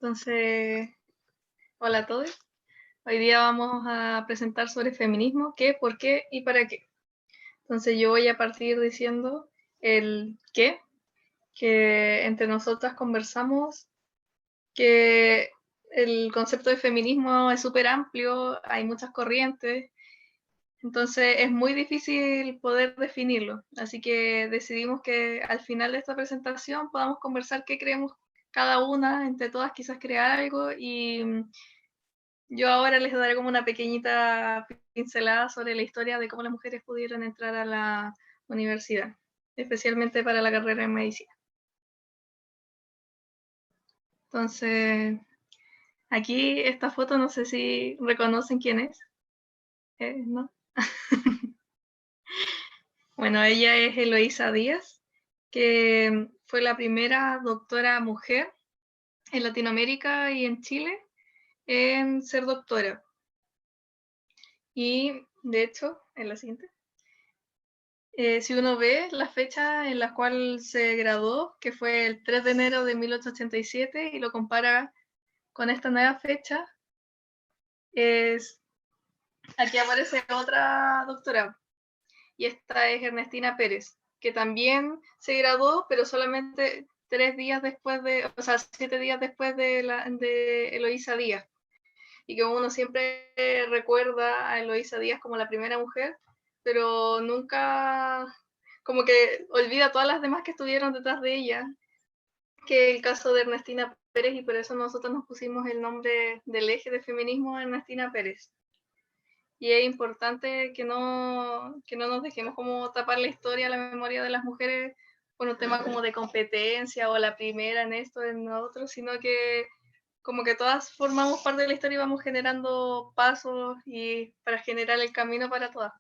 Entonces, hola a todos. Hoy día vamos a presentar sobre feminismo, qué, por qué y para qué. Entonces yo voy a partir diciendo el qué, que entre nosotras conversamos que el concepto de feminismo es súper amplio, hay muchas corrientes, entonces es muy difícil poder definirlo. Así que decidimos que al final de esta presentación podamos conversar qué creemos cada una, entre todas quizás crear algo y yo ahora les daré como una pequeñita pincelada sobre la historia de cómo las mujeres pudieron entrar a la universidad, especialmente para la carrera en medicina. Entonces, aquí esta foto no sé si reconocen quién es, ¿no? Bueno, ella es Eloísa Díaz, que fue la primera doctora mujer en Latinoamérica y en Chile en ser doctora. Y de hecho, en la siguiente. Si uno ve la fecha en la cual se graduó, que fue el 3 de enero de 1887, y lo compara con esta nueva fecha, es, aquí aparece otra doctora, y esta es Ernestina Pérez, que también se graduó, pero solamente 3 días después o sea, 7 días después de Eloísa Díaz. Y que uno siempre recuerda a Eloísa Díaz como la primera mujer, pero nunca, como que olvida a todas las demás que estuvieron detrás de ella, que el caso de Ernestina Pérez, y por eso nosotros nos pusimos el nombre del eje de feminismo Ernestina Pérez. Y es importante que no nos dejemos como tapar la historia, la memoria de las mujeres con un tema como de competencia o la primera en esto, en lo otro, sino que como que todas formamos parte de la historia y vamos generando pasos y para generar el camino para todas.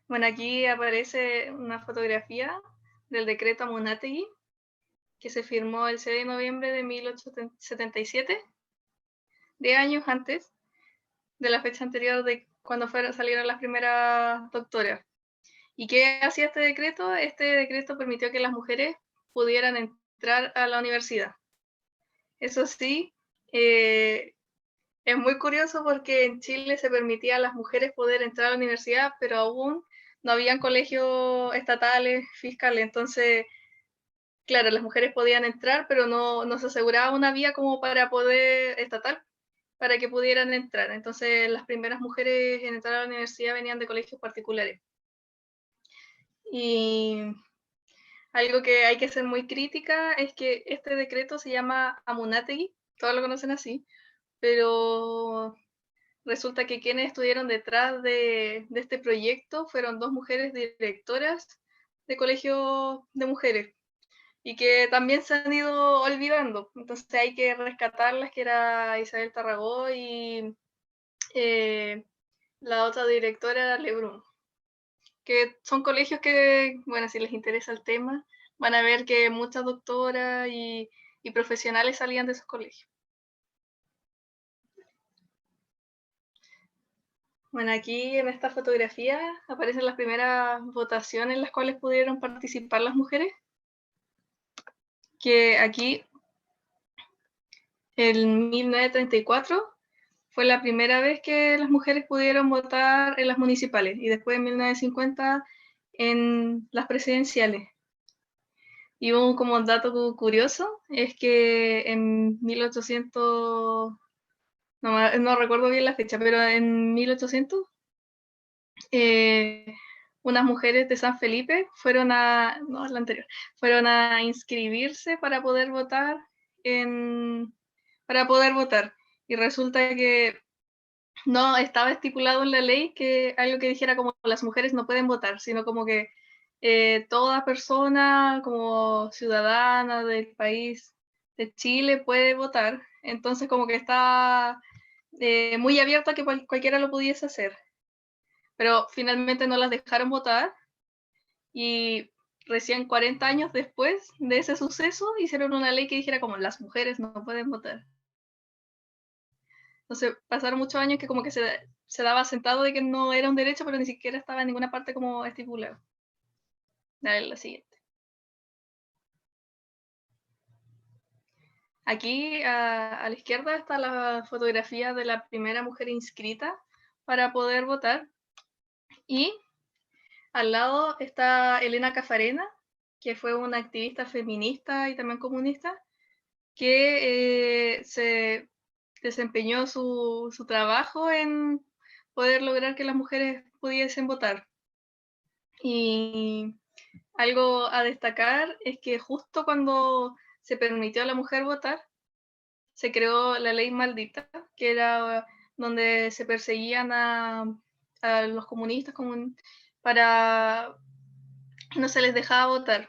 Bueno, aquí aparece una fotografía del decreto Amunátegui, que se firmó el 6 de noviembre de 1877, 10 años antes de la fecha anterior de cuando salieron las primeras doctoras. ¿Y qué hacía este decreto? Este decreto permitió que las mujeres pudieran entrar a la universidad. Eso sí, es muy curioso porque en Chile se permitía a las mujeres poder entrar a la universidad, pero aún no habían colegios estatales, fiscales. Entonces, claro, las mujeres podían entrar, pero no se aseguraba una vía como para poder estatal, para que pudieran entrar. Entonces, las primeras mujeres en entrar a la universidad venían de colegios particulares. Y algo que hay que ser muy crítica es que este decreto se llama Amunátegui, todos lo conocen así, pero resulta que quienes estuvieron detrás de este proyecto fueron dos mujeres directoras de colegios de mujeres y que también se han ido olvidando. Entonces hay que rescatarlas, que era Isabel Tarragó y eh, la otra directora era Lebrun, que son colegios que, bueno, si les interesa el tema, van a ver que muchas doctoras y profesionales salían de esos colegios. Bueno, aquí en esta fotografía aparecen las primeras votaciones en las cuales pudieron participar las mujeres, que aquí en 1934 fue la primera vez que las mujeres pudieron votar en las municipales y después en 1950 en las presidenciales. Y un como dato curioso es que en 1800, no recuerdo bien la fecha, pero en 1800 eh, unas mujeres de San Felipe no, la anterior, fueron a inscribirse para poder votar. Y resulta que no estaba estipulado en la ley que algo que dijera como las mujeres no pueden votar, sino como que toda persona como ciudadana del país de Chile puede votar. Entonces como que está muy abierto a que cualquiera lo pudiese hacer. Pero finalmente no las dejaron votar y recién 40 años después de ese suceso hicieron una ley que dijera como las mujeres no pueden votar. Entonces pasaron muchos años que como que se daba sentado de que no era un derecho, pero ni siquiera estaba en ninguna parte como estipulado. Dale, la siguiente. Aquí a la izquierda está la fotografía de la primera mujer inscrita para poder votar. Y al lado está Elena Cafarena, que fue una activista feminista y también comunista, que se desempeñó su trabajo en poder lograr que las mujeres pudiesen votar. Y algo a destacar es que justo cuando se permitió a la mujer votar, se creó la ley maldita, que era donde se perseguían a los comunistas para no se les dejaba votar.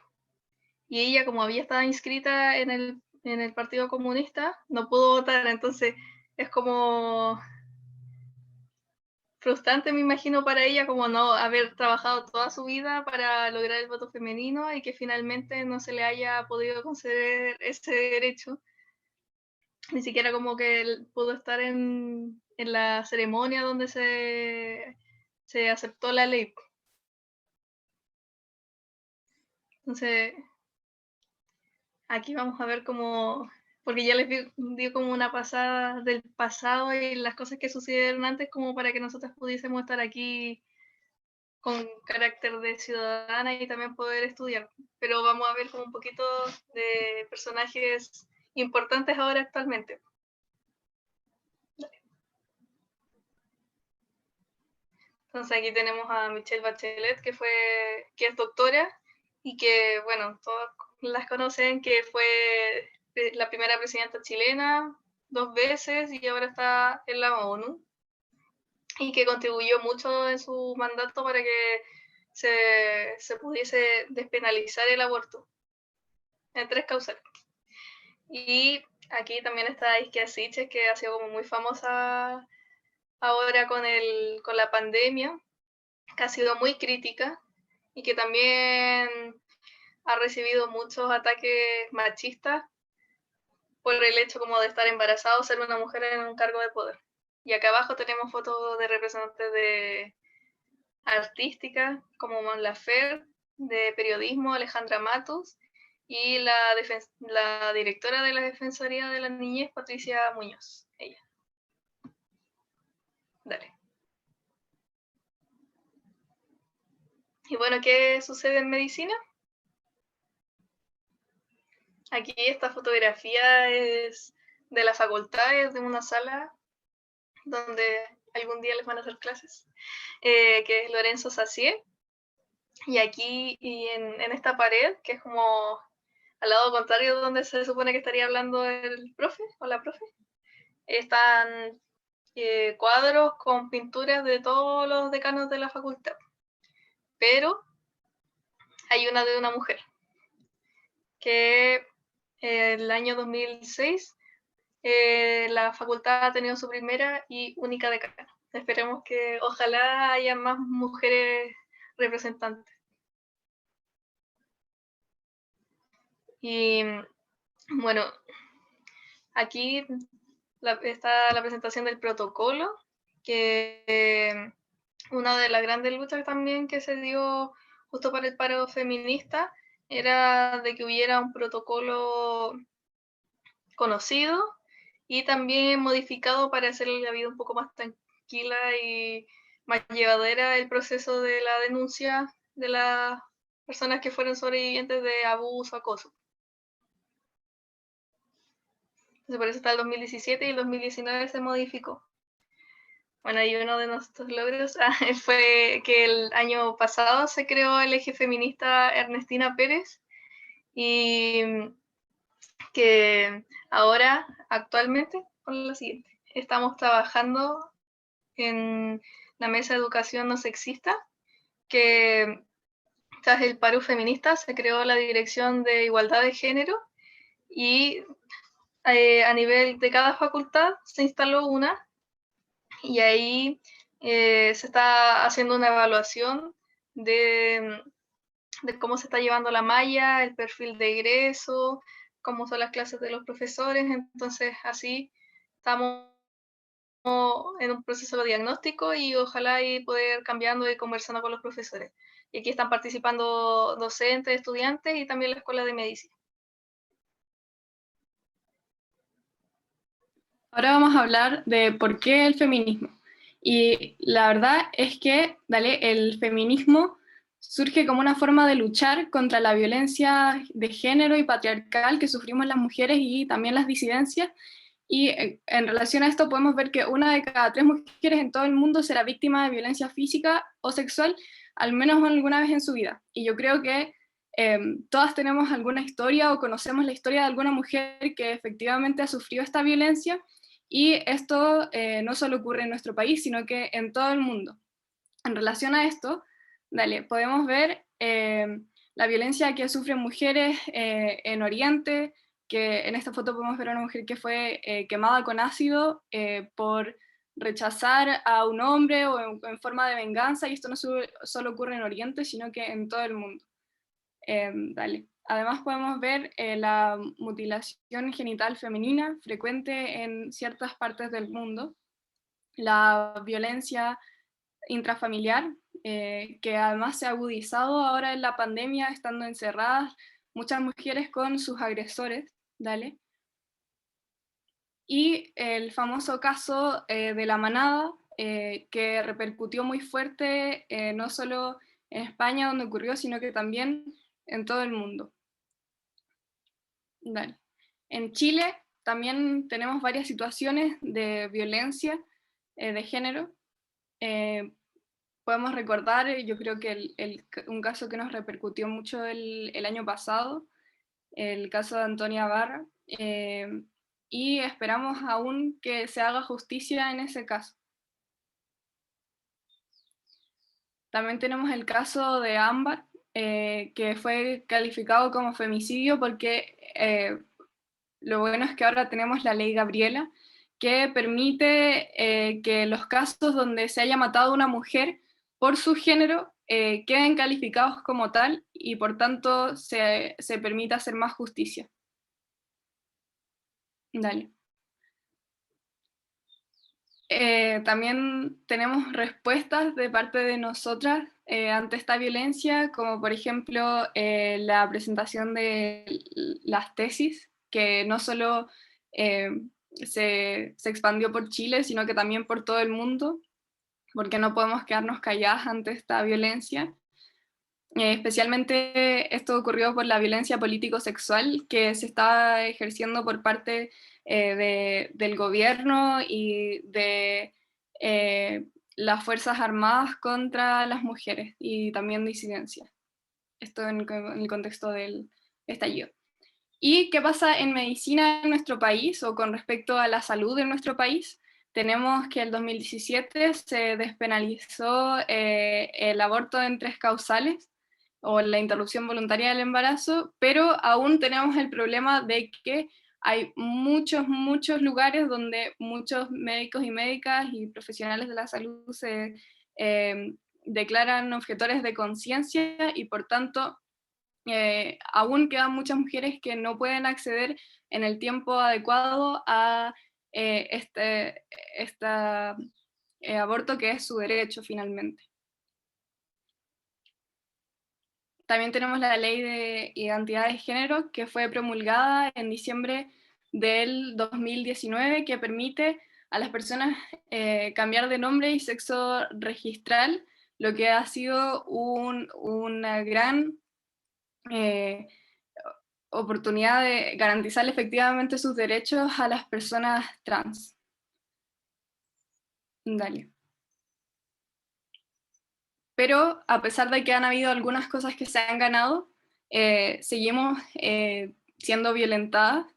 Y ella, como había estado inscrita en el Partido Comunista, no pudo votar. Entonces es como frustrante, me imagino, para ella, como no haber trabajado toda su vida para lograr el voto femenino y que finalmente no se le haya podido conceder ese derecho. Ni siquiera como que él pudo estar en la ceremonia donde se aceptó la ley. Entonces, aquí vamos a ver cómo, porque ya les dio como una pasada del pasado y las cosas que sucedieron antes, como para que nosotros pudiésemos estar aquí con carácter de ciudadana y también poder estudiar. Pero vamos a ver como un poquito de personajes importantes ahora actualmente. Entonces aquí tenemos a Michelle Bachelet, que es doctora y que, bueno, todos las conocen, que fue la primera presidenta chilena 2 veces y ahora está en la ONU y que contribuyó mucho en su mandato para que se pudiese despenalizar el aborto en 3 causales. Y aquí también está Isquia Siches, que ha sido como muy famosa ahora con la pandemia, que ha sido muy crítica y que también ha recibido muchos ataques machistas por el hecho como de estar embarazada o ser una mujer en un cargo de poder. Y acá abajo tenemos fotos de representantes de artística como Mon Laferte, de periodismo Alejandra Matos y la directora de la Defensoría de la Niñez, Patricia Muñoz. Ella. Dale. Y bueno, ¿qué sucede en medicina? Aquí esta fotografía es de la facultad, es de una sala donde algún día les van a hacer clases, que es Lorenzo Sacier. Y aquí y en esta pared, que es como al lado contrario donde se supone que estaría hablando el profe o la profe, están cuadros con pinturas de todos los decanos de la facultad. Pero hay una de una mujer, que el año 2006 la facultad ha tenido su primera y única decana. Esperemos que ojalá haya más mujeres representantes. Y bueno, aquí está la presentación del protocolo, que una de las grandes luchas también que se dio justo para el paro feminista era de que hubiera un protocolo conocido y también modificado para hacerle la vida un poco más tranquila y más llevadera el proceso de la denuncia de las personas que fueron sobrevivientes de abuso, acoso. Entonces por eso está el 2017 y el 2019 se modificó. Bueno, y uno de nuestros logros fue que el año pasado se creó el eje feminista Ernestina Pérez y que ahora, actualmente, con lo siguiente, estamos trabajando en la mesa de educación no sexista, que tras el paro feminista se creó la Dirección de Igualdad de Género y a nivel de cada facultad se instaló una y ahí se está haciendo una evaluación de cómo se está llevando la malla, el perfil de egreso, cómo son las clases de los profesores. Entonces, así estamos en un proceso de diagnóstico y ojalá y poder cambiando y conversando con los profesores. Y aquí están participando docentes, estudiantes y también la Escuela de Medicina. Ahora vamos a hablar de por qué el feminismo. Y la verdad es que, el feminismo surge como una forma de luchar contra la violencia de género y patriarcal que sufrimos las mujeres y también las disidencias. Y en relación a esto podemos ver que una de cada 3 mujeres en todo el mundo será víctima de violencia física o sexual, al menos alguna vez en su vida. Y yo creo que todas tenemos alguna historia o conocemos la historia de alguna mujer que efectivamente ha sufrido esta violencia, y esto no solo ocurre en nuestro país, sino que en todo el mundo. En relación a esto, podemos ver la violencia que sufren mujeres en Oriente, que en esta foto podemos ver a una mujer que fue quemada con ácido por rechazar a un hombre o en forma de venganza, y esto no solo ocurre en Oriente, sino que en todo el mundo. Además podemos ver la mutilación genital femenina frecuente en ciertas partes del mundo, la violencia intrafamiliar, que además se ha agudizado ahora en la pandemia, estando encerradas muchas mujeres con sus agresores, y el famoso caso de la manada, que repercutió muy fuerte, no solo en España donde ocurrió, sino que también en todo el mundo. Dale. En Chile también tenemos varias situaciones de violencia de género. Podemos recordar, yo creo que un caso que nos repercutió mucho el año pasado, el caso de Antonia Barra, y esperamos aún que se haga justicia en ese caso. También tenemos el caso de Ámbar, que fue calificado como femicidio porque lo bueno es que ahora tenemos la ley Gabriela, que permite que los casos donde se haya matado a una mujer por su género queden calificados como tal, y por tanto se permite hacer más justicia. Dale. También tenemos respuestas de parte de nosotras ante esta violencia, como por ejemplo la presentación de las tesis, que no solo se expandió por Chile, sino que también por todo el mundo, porque no podemos quedarnos calladas ante esta violencia. Especialmente esto ocurrió por la violencia político-sexual que se está ejerciendo por parte del gobierno y de las Fuerzas Armadas contra las mujeres y también disidencias. Esto en el contexto del estallido. ¿Y qué pasa en medicina en nuestro país o con respecto a la salud en nuestro país? Tenemos que en el 2017 se despenalizó el aborto en 3 causales, o la interrupción voluntaria del embarazo, pero aún tenemos el problema de que hay muchos lugares donde muchos médicos y médicas y profesionales de la salud se declaran objetores de conciencia, y por tanto aún quedan muchas mujeres que no pueden acceder en el tiempo adecuado a este aborto, que es su derecho finalmente. También tenemos la ley de identidad de género, que fue promulgada en diciembre del 2019, que permite a las personas cambiar de nombre y sexo registral, lo que ha sido una gran oportunidad de garantizar efectivamente sus derechos a las personas trans. Dale. Pero a pesar de que han habido algunas cosas que se han ganado, seguimos siendo violentadas.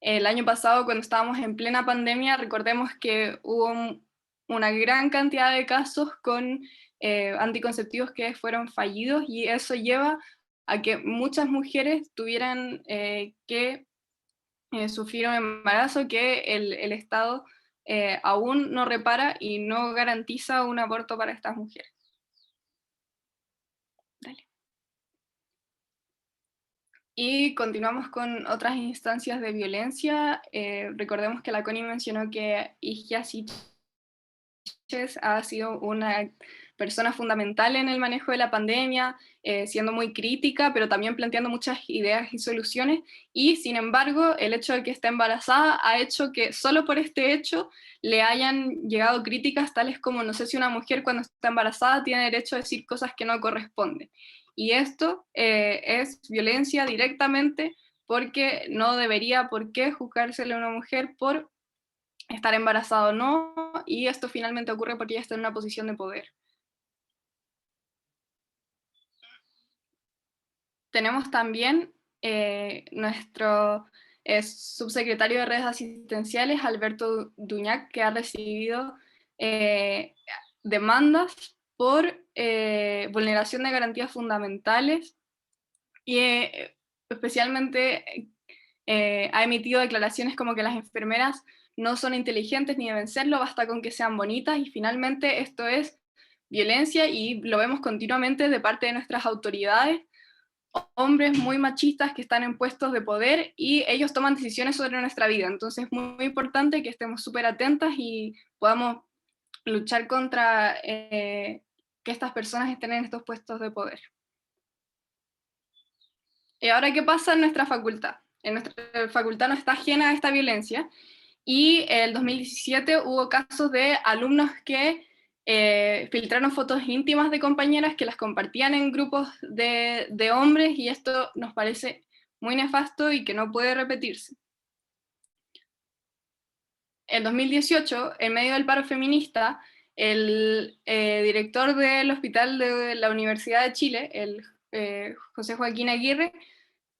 El año pasado, cuando estábamos en plena pandemia, recordemos que hubo una gran cantidad de casos con anticonceptivos que fueron fallidos, y eso lleva a que muchas mujeres tuvieran que sufrir un embarazo que el Estado aún no repara y no garantiza un aborto para estas mujeres. Dale. Y continuamos con otras instancias de violencia. Recordemos que la Connie mencionó que Igia Siches ha sido una persona fundamental en el manejo de la pandemia, siendo muy crítica, pero también planteando muchas ideas y soluciones, y sin embargo, el hecho de que esté embarazada ha hecho que solo por este hecho le hayan llegado críticas tales como, no sé si una mujer cuando está embarazada tiene derecho a decir cosas que no corresponden. Y esto es violencia directamente, porque no debería por qué juzgársele a una mujer por estar embarazada o no, y esto finalmente ocurre porque ella está en una posición de poder. Tenemos también nuestro subsecretario de redes asistenciales, Alberto Duñac, que ha recibido demandas por vulneración de garantías fundamentales y especialmente ha emitido declaraciones como que las enfermeras no son inteligentes ni deben serlo, basta con que sean bonitas, y finalmente esto es violencia y lo vemos continuamente de parte de nuestras autoridades, hombres muy machistas que están en puestos de poder y ellos toman decisiones sobre nuestra vida. Entonces es muy, muy importante que estemos súper atentas y podamos luchar contra que estas personas estén en estos puestos de poder. ¿Y ahora qué pasa en nuestra facultad? En nuestra facultad no está ajena a esta violencia, y en el 2017 hubo casos de alumnos que filtraron fotos íntimas de compañeras que las compartían en grupos de hombres, y esto nos parece muy nefasto y que no puede repetirse. En 2018, en medio del paro feminista, el director del hospital de la Universidad de Chile, el José Joaquín Aguirre,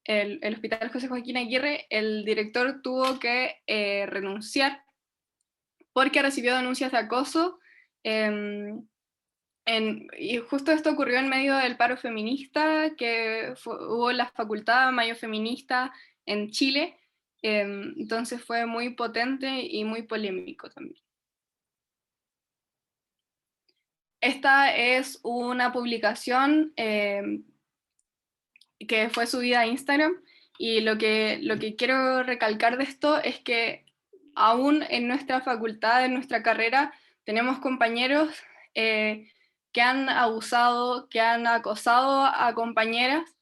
el Hospital José Joaquín Aguirre, el director tuvo que renunciar porque recibió denuncias de acoso, y justo esto ocurrió en medio del paro feminista que hubo en la Facultad Mayo Feminista en Chile, entonces fue muy potente y muy polémico también. Esta es una publicación que fue subida a Instagram, y lo que quiero recalcar de esto es que aún en nuestra facultad, en nuestra carrera, tenemos compañeros que han abusado, que han acosado a compañeras,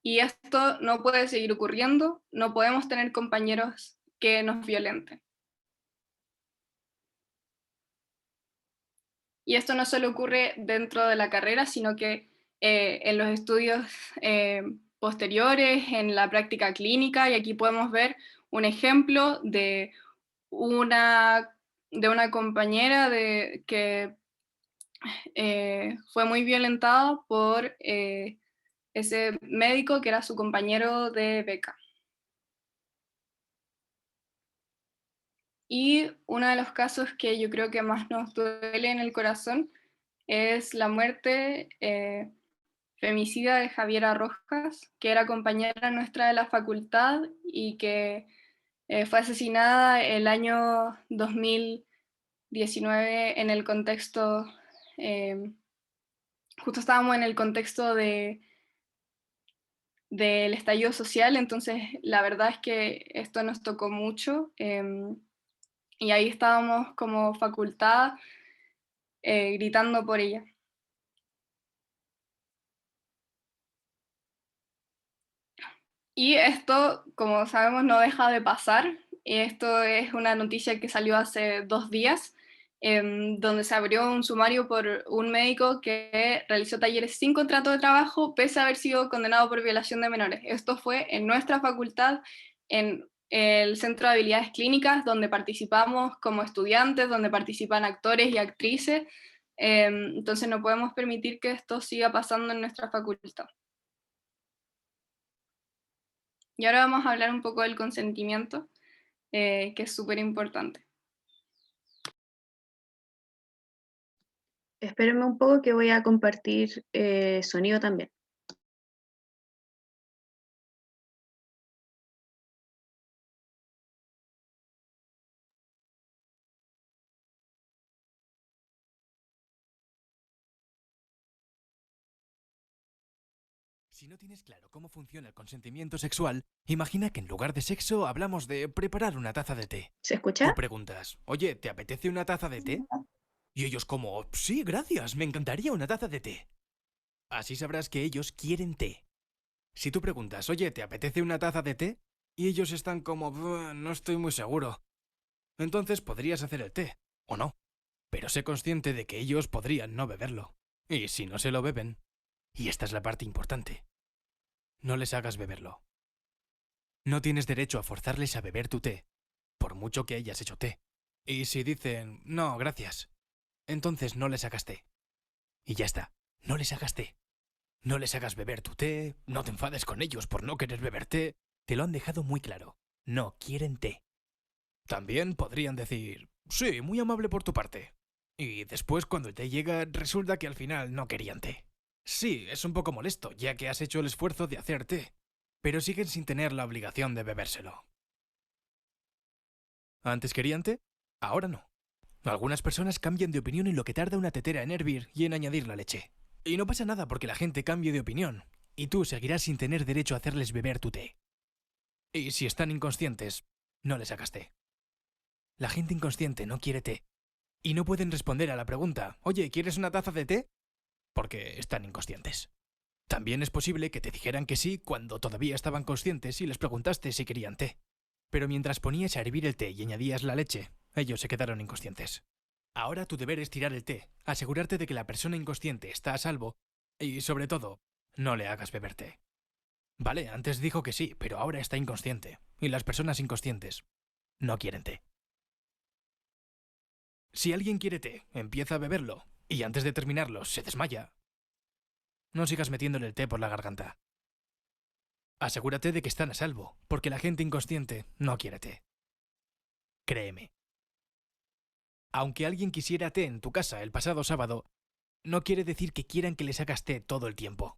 y esto no puede seguir ocurriendo. No podemos tener compañeros que nos violenten. Y esto no solo ocurre dentro de la carrera, sino que en los estudios posteriores, en la práctica clínica, y aquí podemos ver un ejemplo de una compañera que fue muy violentada por ese médico que era su compañero de beca. Y uno de los casos que yo creo que más nos duele en el corazón es la muerte femicida de Javiera Rojas, que era compañera nuestra de la facultad y que fue asesinada el año 2019 en el contexto, justo estábamos en el contexto del estallido social, entonces la verdad es que esto nos tocó mucho, y ahí estábamos como facultad gritando por ella. Y esto, como sabemos, no deja de pasar. Esto es una noticia que salió hace 2 días, donde se abrió un sumario por un médico que realizó talleres sin contrato de trabajo, pese a haber sido condenado por violación de menores. Esto fue en nuestra facultad, en el Centro de Habilidades Clínicas, donde participamos como estudiantes, donde participan actores y actrices. Entonces no podemos permitir que esto siga pasando en nuestra facultad. Y ahora vamos a hablar un poco del consentimiento, que es súper importante. Espérenme un poco que voy a compartir sonido también. Si no tienes claro cómo funciona el consentimiento sexual, imagina que en lugar de sexo hablamos de preparar una taza de té. ¿Se escucha? Tú preguntas, oye, ¿te apetece una taza de té? Y ellos como, sí, gracias, me encantaría una taza de té. Así sabrás que ellos quieren té. Si tú preguntas, oye, ¿te apetece una taza de té? Y ellos están como, no estoy muy seguro. Entonces podrías hacer el té, o no. Pero sé consciente de que ellos podrían no beberlo. Y si no se lo beben, y esta es la parte importante, no les hagas beberlo. No tienes derecho a forzarles a beber tu té, por mucho que hayas hecho té. Y si dicen, no, gracias, entonces no les hagas té. Y ya está, no les hagas té. No les hagas beber tu té, no te enfades con ellos por no querer beber té. Te lo han dejado muy claro, no quieren té. También podrían decir, sí, muy amable por tu parte. Y después cuando el té llega, resulta que al final no querían té. Sí, es un poco molesto, ya que has hecho el esfuerzo de hacer té, pero siguen sin tener la obligación de bebérselo. ¿Antes querían té? Ahora no. Algunas personas cambian de opinión en lo que tarda una tetera en hervir y en añadir la leche. Y no pasa nada porque la gente cambie de opinión, y tú seguirás sin tener derecho a hacerles beber tu té. Y si están inconscientes, no les hagas té. La gente inconsciente no quiere té. Y no pueden responder a la pregunta, oye, ¿quieres una taza de té? Porque están inconscientes. También es posible que te dijeran que sí cuando todavía estaban conscientes y les preguntaste si querían té. Pero mientras ponías a hervir el té y añadías la leche, ellos se quedaron inconscientes. Ahora tu deber es tirar el té, asegurarte de que la persona inconsciente está a salvo y, sobre todo, no le hagas beber té. Vale, antes dijo que sí, pero ahora está inconsciente, y las personas inconscientes no quieren té. Si alguien quiere té, empieza a beberlo, y antes de terminarlo se desmaya. No sigas metiéndole el té por la garganta. Asegúrate de que están a salvo, porque la gente inconsciente no quiere té. Créeme. Aunque alguien quisiera té en tu casa el pasado sábado, no quiere decir que quieran que les hagas té todo el tiempo.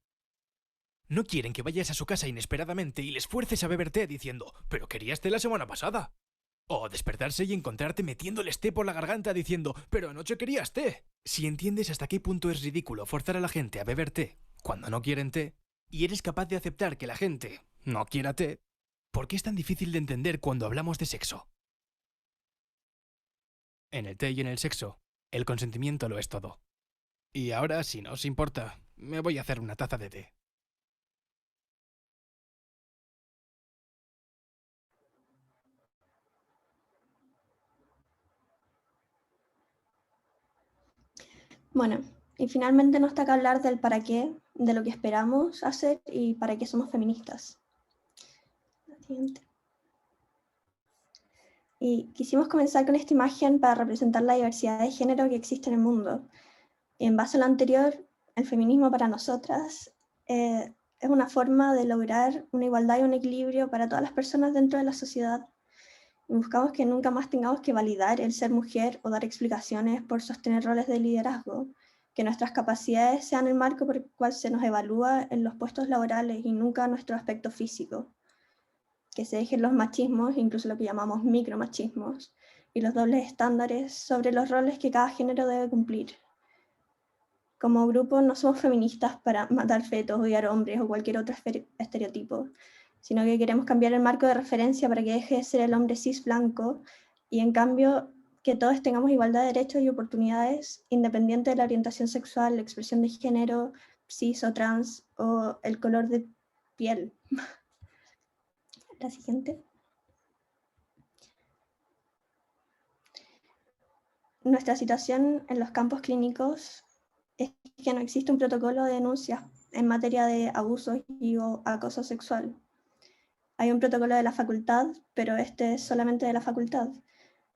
No quieren que vayas a su casa inesperadamente y les fuerces a beber té diciendo, ¿pero querías té la semana pasada? O despertarse y encontrarte metiéndoles té por la garganta diciendo, ¿pero anoche querías té? Si entiendes hasta qué punto es ridículo forzar a la gente a beber té cuando no quieren té, y eres capaz de aceptar que la gente no quiera té, ¿por qué es tan difícil de entender cuando hablamos de sexo? En el té y en el sexo, el consentimiento lo es todo. Y ahora, si no os importa, me voy a hacer una taza de té. Bueno, y finalmente nos toca hablar del para qué, de lo que esperamos hacer y para qué somos feministas. La siguiente. Y quisimos comenzar con esta imagen para representar la diversidad de género que existe en el mundo. Y en base a lo anterior, el feminismo para nosotras es una forma de lograr una igualdad y un equilibrio para todas las personas dentro de la sociedad. Y buscamos que nunca más tengamos que validar el ser mujer o dar explicaciones por sostener roles de liderazgo, que nuestras capacidades sean el marco por el cual se nos evalúa en los puestos laborales y nunca nuestro aspecto físico, que se dejen los machismos, incluso lo que llamamos micromachismos, y los dobles estándares sobre los roles que cada género debe cumplir. Como grupo no somos feministas para matar fetos, odiar hombres o cualquier otro estereotipo, sino que queremos cambiar el marco de referencia para que deje de ser el hombre cis blanco y en cambio que todos tengamos igualdad de derechos y oportunidades independiente de la orientación sexual, la expresión de género, cis o trans o el color de piel. La siguiente. Nuestra situación en los campos clínicos es que no existe un protocolo de denuncias en materia de abuso y o acoso sexual. Hay un protocolo de la facultad, pero este es solamente de la facultad.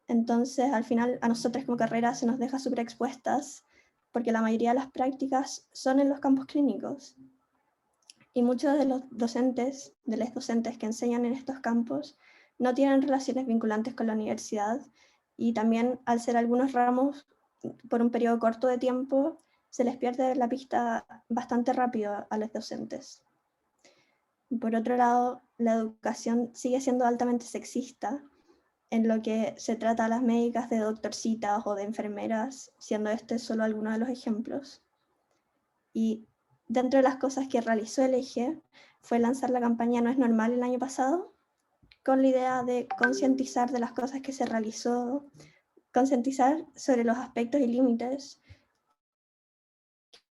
Entonces, al final, a nosotros como carrera se nos deja súper expuestas porque la mayoría de las prácticas son en los campos clínicos. Y muchos de los docentes, de los docentes que enseñan en estos campos, no tienen relaciones vinculantes con la universidad y también al ser algunos ramos por un periodo corto de tiempo, se les pierde la pista bastante rápido a los docentes. Por otro lado, la educación sigue siendo altamente sexista en lo que se trata a las médicas de doctorcitas o de enfermeras, siendo este solo alguno de los ejemplos. Y dentro de las cosas que realizó el eje fue lanzar la campaña No es normal el año pasado, con la idea de concientizar de las cosas que se realizó concientizar sobre los aspectos y límites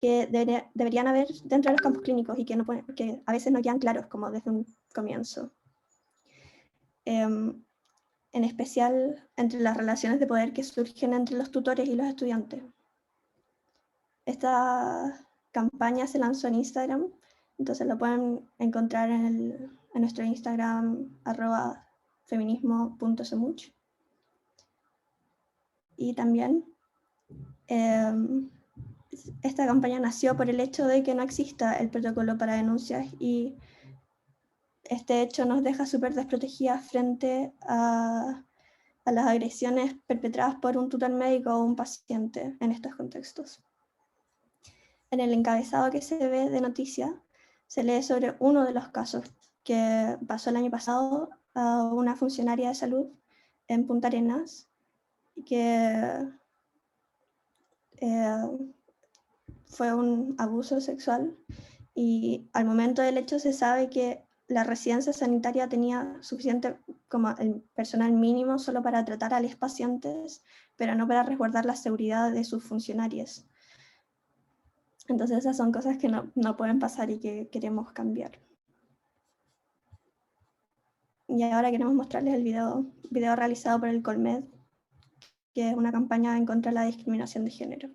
que deberían haber dentro de los campos clínicos y que a veces no quedan claros como desde un comienzo. En especial entre las relaciones de poder que surgen entre los tutores y los estudiantes. Esta campaña se lanzó en Instagram, entonces lo pueden encontrar en nuestro Instagram @feminismo.semuch. Y también esta campaña nació por el hecho de que no exista el protocolo para denuncias y este hecho nos deja súper desprotegidas frente a las agresiones perpetradas por un tutor médico o un paciente en estos contextos. En el encabezado que se ve de noticia se lee sobre uno de los casos que pasó el año pasado a una funcionaria de salud en Punta Arenas que fue un abuso sexual y al momento del hecho se sabe que la residencia sanitaria tenía suficiente como el personal mínimo solo para tratar a los pacientes, pero no para resguardar la seguridad de sus funcionarios. Entonces esas son cosas que no pueden pasar y que queremos cambiar. Y ahora queremos mostrarles el video realizado por el Colmed, que es una campaña en contra de la discriminación de género.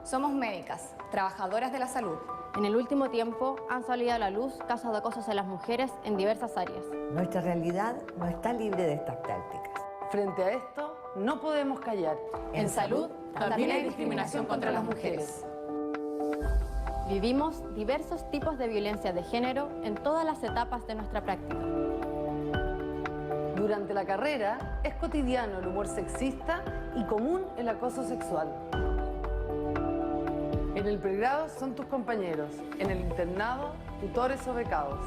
Somos médicas, trabajadoras de la salud. En el último tiempo han salido a la luz casos de acoso a las mujeres en diversas áreas. Nuestra realidad no está libre de estas prácticas. Frente a esto, no podemos callar. En salud también hay discriminación contra las mujeres. Vivimos diversos tipos de violencia de género en todas las etapas de nuestra práctica. Durante la carrera es cotidiano el humor sexista y común el acoso sexual. En el pregrado son tus compañeros, en el internado, tutores o becados.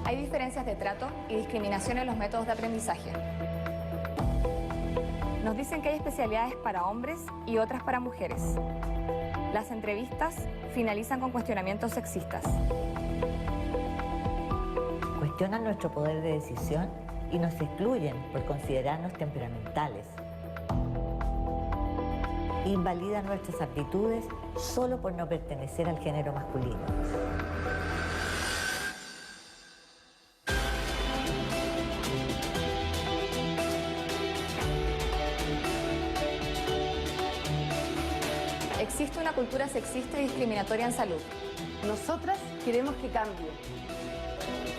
Hay diferencias de trato y discriminación en los métodos de aprendizaje. Nos dicen que hay especialidades para hombres y otras para mujeres. Las entrevistas finalizan con cuestionamientos sexistas. Cuestionan nuestro poder de decisión y nos excluyen por considerarnos temperamentales. Invalidan nuestras aptitudes solo por no pertenecer al género masculino. Existe una cultura sexista y discriminatoria en salud. Nosotras queremos que cambie.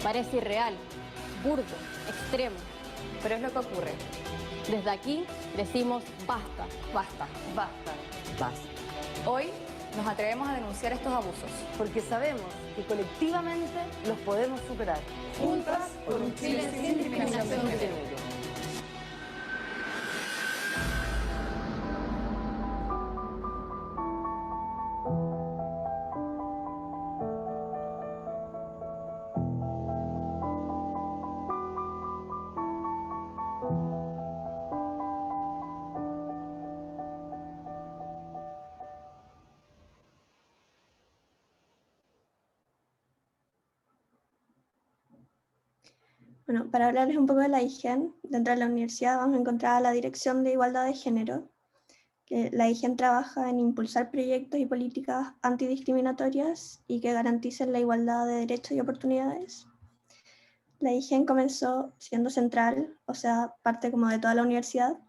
Parece irreal, burdo, extremo, Pero es lo que ocurre. Desde aquí decimos basta. Basta. Basta. Basta. Hoy nos atrevemos a denunciar estos abusos. Porque sabemos que colectivamente los podemos superar. Juntas por un Chile sin discriminación de género. Bueno, para hablarles un poco de la IGEN, dentro de la universidad vamos a encontrar a la Dirección de Igualdad de Género, que la IGEN trabaja en impulsar proyectos y políticas antidiscriminatorias y que garanticen la igualdad de derechos y oportunidades. La IGEN comenzó siendo central, o sea, parte como de toda la universidad,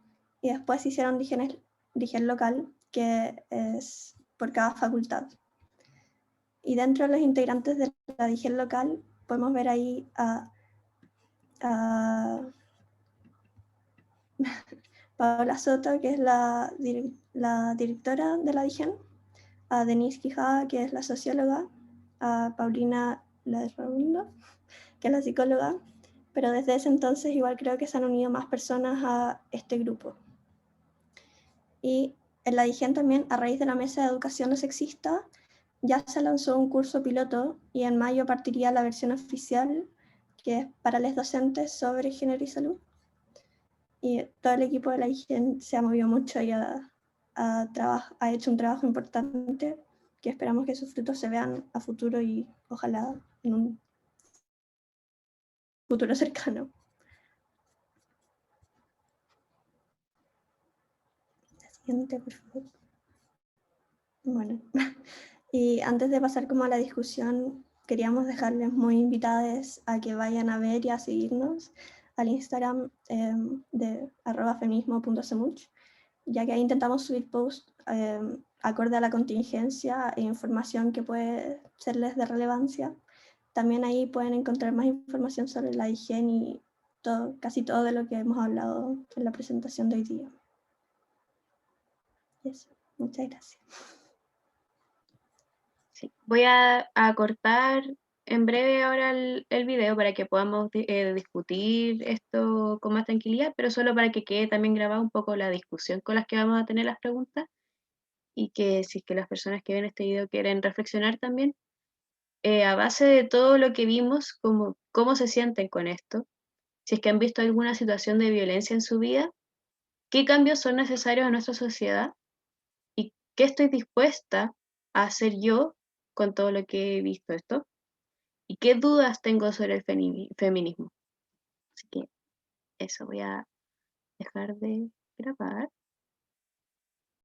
y después se hicieron DIGEN local, que es por cada facultad. Y dentro de los integrantes de la DIGEN local podemos ver ahí a Paola Soto, que es la directora de la DIGEN, a Denise Quijada, que es la socióloga, a Paulina Larraundo, que es la psicóloga, pero desde ese entonces igual creo que se han unido más personas a este grupo. Y en la DIGEN también, a raíz de la Mesa de Educación No Sexista, ya se lanzó un curso piloto y en mayo partiría la versión oficial, que es para los docentes sobre género y salud. Y todo el equipo de la IGEN se ha movido mucho y ha hecho un trabajo importante que esperamos que sus frutos se vean a futuro y ojalá en un futuro cercano. La siguiente, por favor. Bueno, y antes de pasar como a la discusión, queríamos dejarles muy invitadas a que vayan a ver y a seguirnos al Instagram de @feminismo.semuch, ya que ahí intentamos subir posts acorde a la contingencia e información que puede serles de relevancia. También ahí pueden encontrar más información sobre la higiene y casi todo de lo que hemos hablado en la presentación de hoy día. Y eso, muchas gracias. Sí. Voy a cortar en breve ahora el video para que podamos discutir esto con más tranquilidad, pero solo para que quede también grabada un poco la discusión con las que vamos a tener las preguntas, y que si es que las personas que ven este video quieren reflexionar también, a base de todo lo que vimos, cómo se sienten con esto, si es que han visto alguna situación de violencia en su vida, qué cambios son necesarios en nuestra sociedad y qué estoy dispuesta a hacer yo con todo lo que he visto esto, y qué dudas tengo sobre el feminismo. Así que eso, voy a dejar de grabar.